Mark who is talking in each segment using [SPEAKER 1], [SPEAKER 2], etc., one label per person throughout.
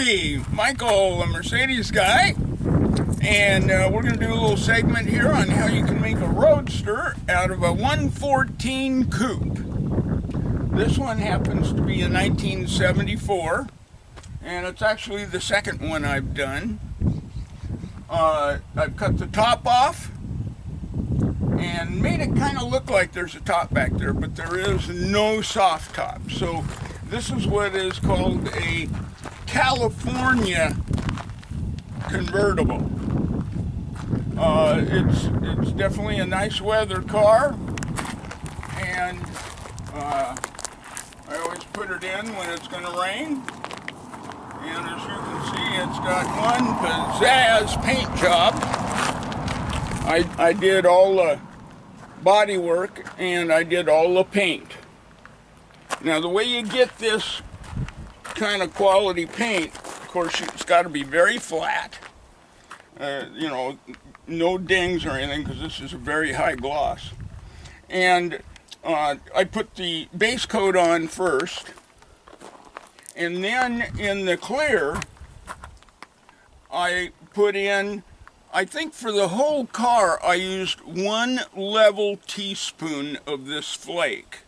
[SPEAKER 1] Howdy, Michael, a Mercedes guy, and we're going to do a little segment here on how you can make a roadster out of a 114 coupe. This one happens to be a 1974, and it's actually the second one I've done. I've cut the top off and made it kind of look like there's a top back there, but there is no soft top. So this is what is called a California convertible. It's definitely a nice weather car, and I always put it in when it's going to rain. And as you can see, it's got one pizzazz paint job. I did all the body work and I did all the paint. Now the way you get this kind of quality paint, of course, it's got to be very flat. You know, no dings or anything, because this is a very high gloss. And I put the base coat on first, and then in the clear, I put in, I think for the whole car, I used 1 level teaspoon of this flake.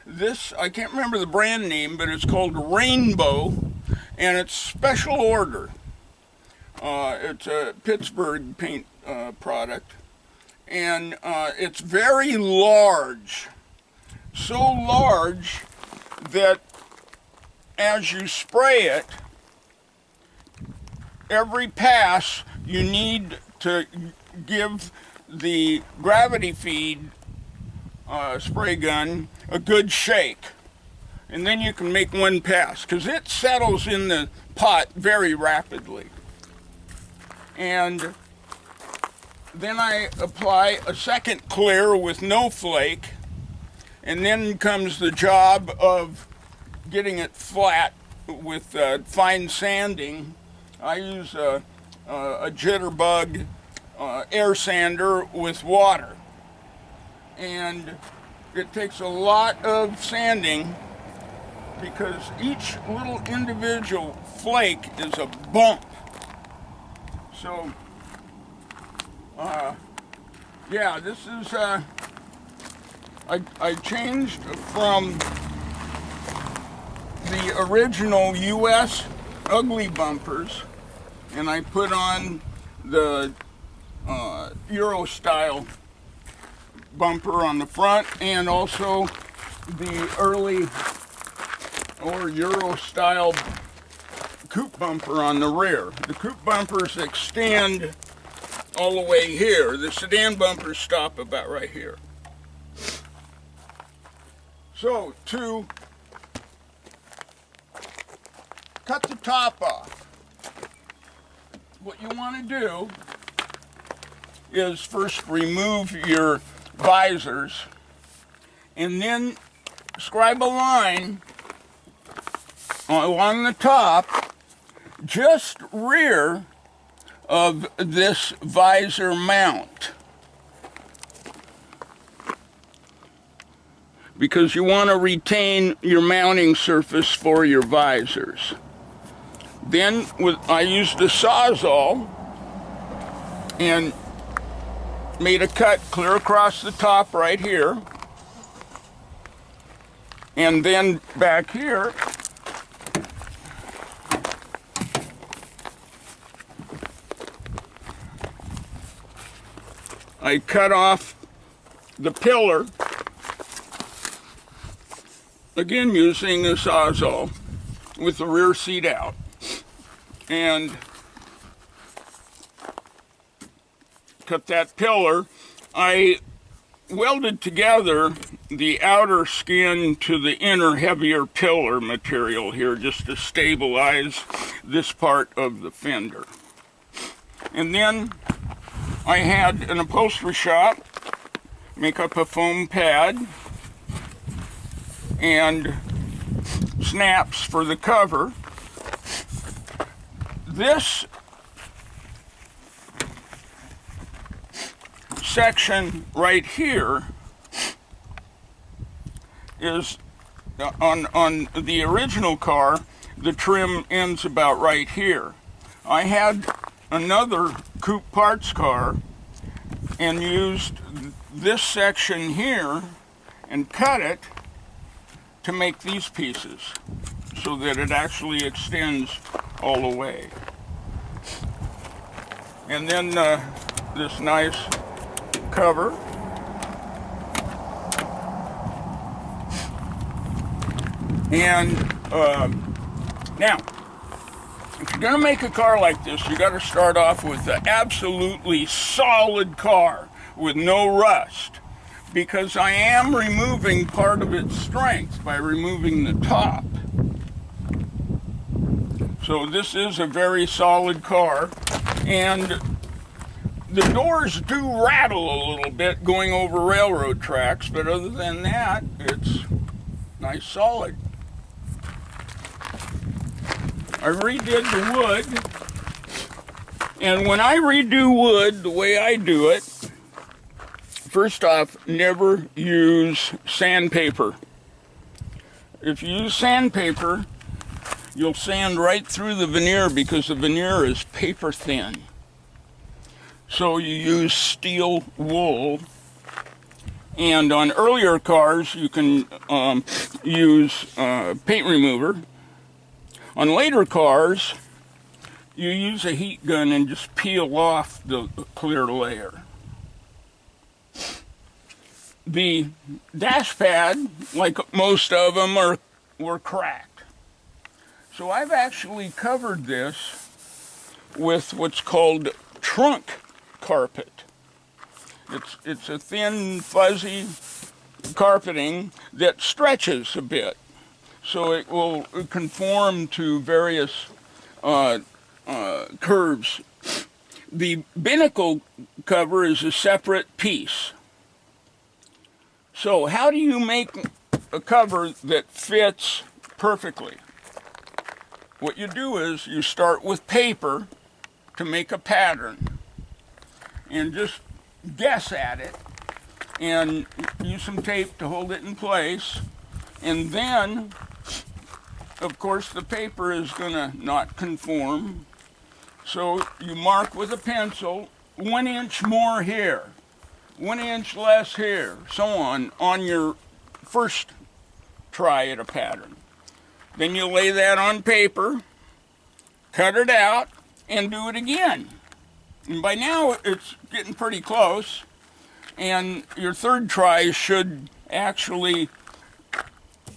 [SPEAKER 1] This, I can't remember the brand name, but it's called Rainbow, and it's special order. It's a Pittsburgh paint product, and it's very large. So large that as you spray it, every pass you need to give the gravity feed spray gun a good shake, and then you can make one pass, because it settles in the pot very rapidly. And then I apply a second clear with no flake, and then comes the job of getting it flat with fine sanding. I use a jitterbug air sander with water, and it takes a lot of sanding because each little individual flake is a bump. So yeah, this is I changed from the original US ugly bumpers, and I put on the Euro style bumper on the front, and also the early or Euro style coupe bumper on the rear. The coupe bumpers extend all the way here. The sedan bumpers stop about right here. So to cut the top off, what you want to do is first remove your visors, and then scribe a line along the top just rear of this visor mount, because you want to retain your mounting surface for your visors. Then I used a Sawzall and made a cut clear across the top right here, and then back here I cut off the pillar, again using a Sawzall with the rear seat out, and cut that pillar. I welded together the outer skin to the inner heavier pillar material here just to stabilize this part of the fender. And then I had an upholstery shop make up a foam pad and snaps for the cover. This section right here is on the original car. the trim ends about right here. I had another coupe parts car and used this section here and cut it to make these pieces so that it actually extends all the way. And then this nice cover. And now, if you're going to make a car like this, you got to start off with an absolutely solid car with no rust, because I am removing part of its strength by removing the top. So this is a very solid car, and the doors do rattle a little bit going over railroad tracks, but other than that, it's nice solid. I redid the wood, and when I redo wood, the way I do it, first off, never use sandpaper. If you use sandpaper, you'll sand right through the veneer because the veneer is paper thin. So you use steel wool, and on earlier cars you can use paint remover. On later cars, you use a heat gun and just peel off the clear layer. The dash pad, like most of them, were cracked. So I've actually covered this with what's called trunk carpet. It's a thin, fuzzy carpeting that stretches a bit, so it will conform to various curves. The binnacle cover is a separate piece. So how do you make a cover that fits perfectly? What you do is you start with paper to make a pattern and just guess at it and use some tape to hold it in place, and then of course the paper is going to not conform, so you mark with a pencil 1 inch more here, 1 inch less here, so on your first try at a pattern. Then you lay that on paper, cut it out, and do it again. And by now it's getting pretty close, and your third try should actually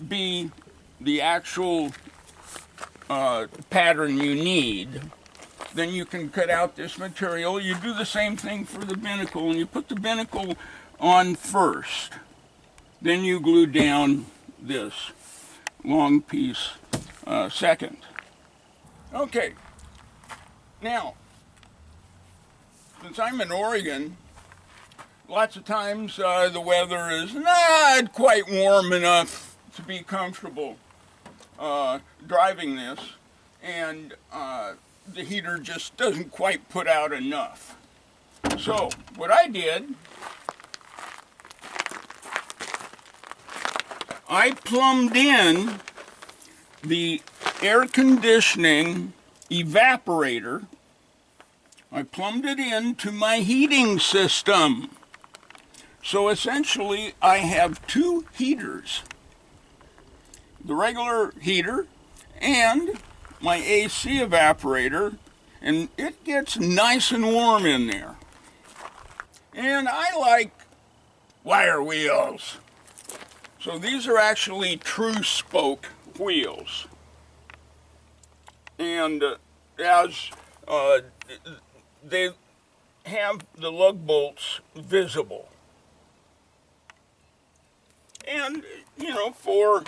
[SPEAKER 1] be the actual pattern you need. Then you can cut out this material. You do the same thing for the binnacle, and you put the binnacle on first. Then you glue down this long piece second. Okay, now, since I'm in Oregon, lots of times the weather is not quite warm enough to be comfortable driving this, and the heater just doesn't quite put out enough. So what I did, I plumbed in the air conditioning evaporator. I plumbed it into my heating system. So essentially I have two heaters, the regular heater and my AC evaporator, and it gets nice and warm in there. And I like wire wheels. So these are actually true spoke wheels. And as they have the lug bolts visible. And, you know, for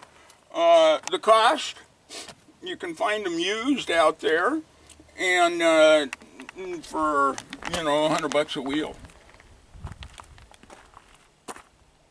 [SPEAKER 1] the cost, you can find them used out there, and for, you know, $100 a wheel.